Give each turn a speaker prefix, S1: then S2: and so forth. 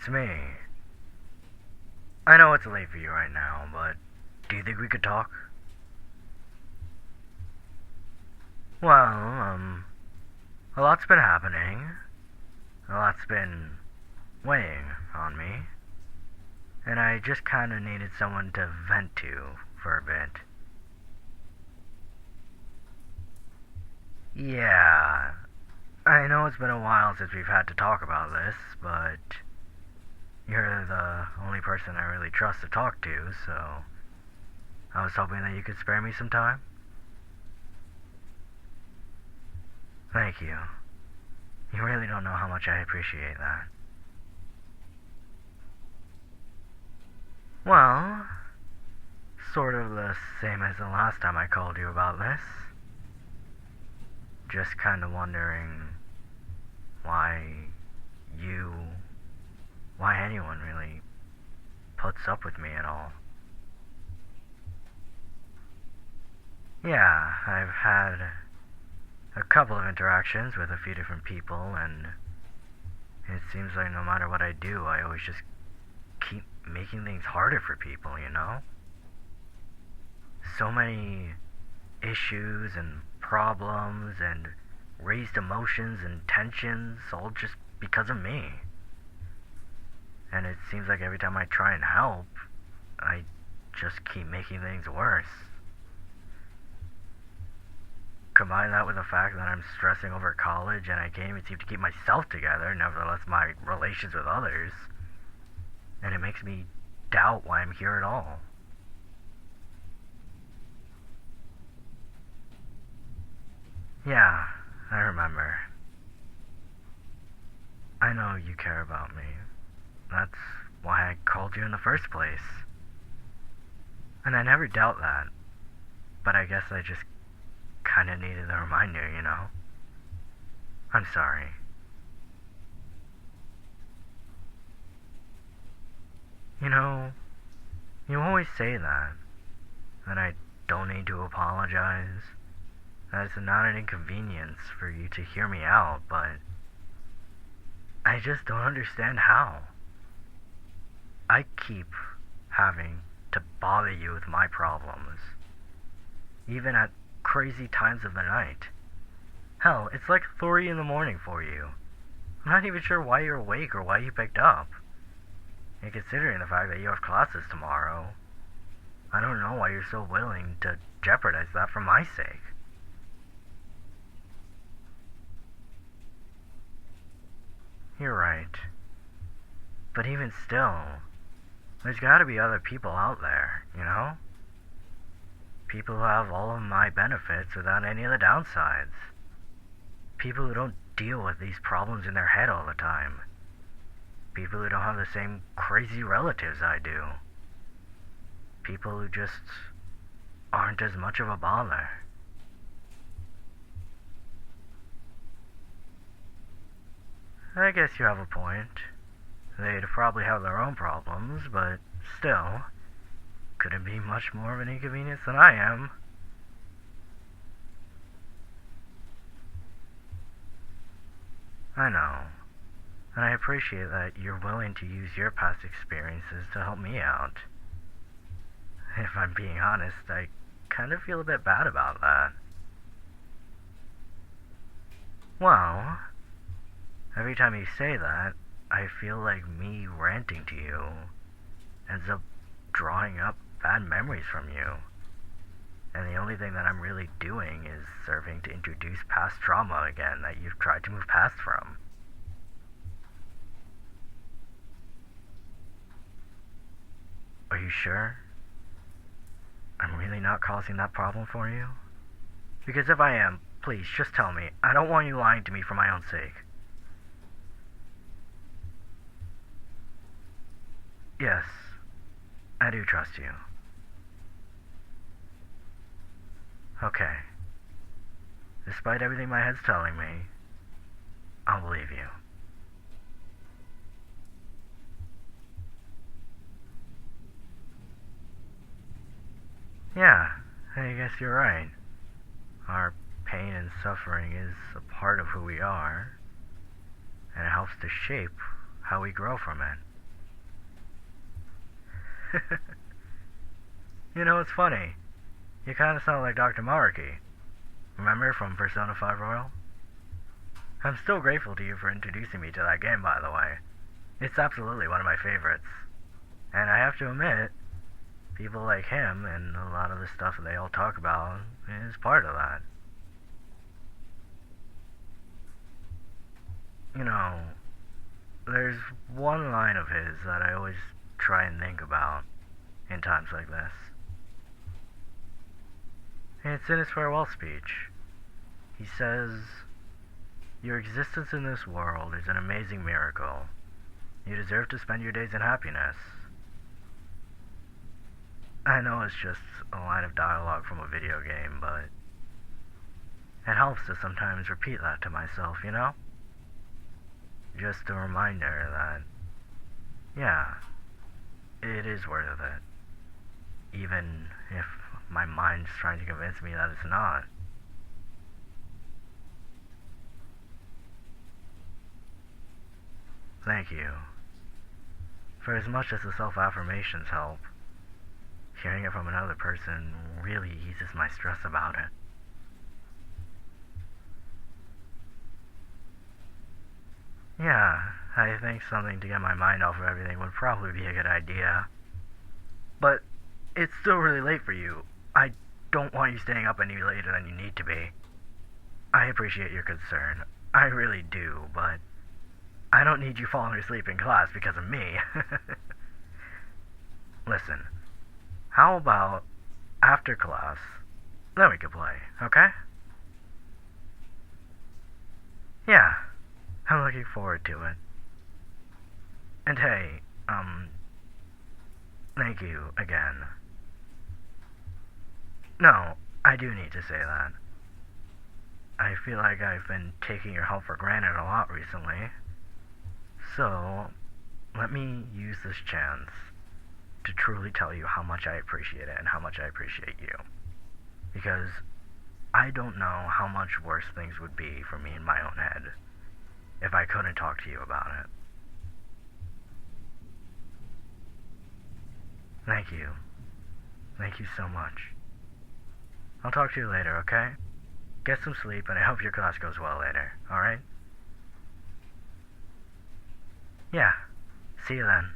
S1: it's me. I know it's late for you right now, but do you think we could talk? Well, a lot's been happening. A lot's been weighing on me. And I just kinda needed someone to vent to for a bit. Yeah, I know it's been a while since we've had to talk about this, but you're the only person I really trust to talk to, so I was hoping that you could spare me some time. Thank you. You really don't know how much I appreciate that. Well, sort of the same as the last time I called you about this. Just kinda wondering why you, why anyone really puts up with me at all. Yeah, I've had a couple of interactions with a few different people, and it seems like no matter what I do, I always just keep making things harder for people, you know? So many issues and problems and raised emotions and tensions, all just because of me. And it seems like every time I try and help, I just keep making things worse. Combine that with the fact that I'm stressing over college and I can't even seem to keep myself together, nevertheless my relations with others, and it makes me doubt why I'm here at all. Yeah, I remember. I know you care about me. That's why I called you in the first place. And I never doubt that. But I guess I just kinda needed the reminder, you know? I'm sorry. You know, you always say that I don't need to apologize. That it's not an inconvenience for you to hear me out, but I just don't understand how. I keep having to bother you with my problems, even at crazy times of the night. Hell, it's like 3 in the morning for you. I'm not even sure why you're awake or why you picked up. And considering the fact that you have classes tomorrow, I don't know why you're so willing to jeopardize that for my sake. You're right. But even still, there's gotta be other people out there, you know? People who have all of my benefits without any of the downsides. People who don't deal with these problems in their head all the time. People who don't have the same crazy relatives I do. People who just aren't as much of a bother. I guess you have a point. They'd probably have their own problems, but still, couldn't be much more of an inconvenience than I am. I know. And I appreciate that you're willing to use your past experiences to help me out. If I'm being honest, I kind of feel a bit bad about that. Well, every time you say that, I feel like me ranting to you ends up drawing up bad memories from you. And the only thing that I'm really doing is serving to introduce past trauma again that you've tried to move past from. Are you sure? I'm really not causing that problem for you? Because if I am, please, just tell me. I don't want you lying to me for my own sake. Yes, I do trust you. Okay. Despite everything my head's telling me, I'll believe you. Yeah, I guess you're right. Our pain and suffering is a part of who we are, and it helps to shape how we grow from it. You know, it's funny. You kind of sound like Dr. Mariki. Remember from Persona 5 Royal? I'm still grateful to you for introducing me to that game, by the way. It's absolutely one of my favorites. And I have to admit, people like him and a lot of the stuff that they all talk about is part of that. You know, there's one line of his that I always try and think about in times like this. It's in his farewell speech. He says, "Your existence in this world is an amazing miracle. You deserve to spend your days in happiness." I know it's just a line of dialogue from a video game, but it helps to sometimes repeat that to myself, you know? Just a reminder that, yeah, it is worth it. Even if my mind's trying to convince me that it's not. Thank you. For as much as the self-affirmations help, hearing it from another person really eases my stress about it. Yeah, I think something to get my mind off of everything would probably be a good idea. But it's still really late for you. I don't want you staying up any later than you need to be. I appreciate your concern. I really do, but I don't need you falling asleep in class because of me. Listen, how about after class, then we could play, okay? Yeah, I'm looking forward to it. And hey, thank you again. No, I do need to say that. I feel like I've been taking your help for granted a lot recently. So, let me use this chance to truly tell you how much I appreciate it and how much I appreciate you. Because I don't know how much worse things would be for me in my own head if I couldn't talk to you about it. Thank you. Thank you so much. I'll talk to you later, okay? Get some sleep, and I hope your class goes well later, alright? Yeah. See you then.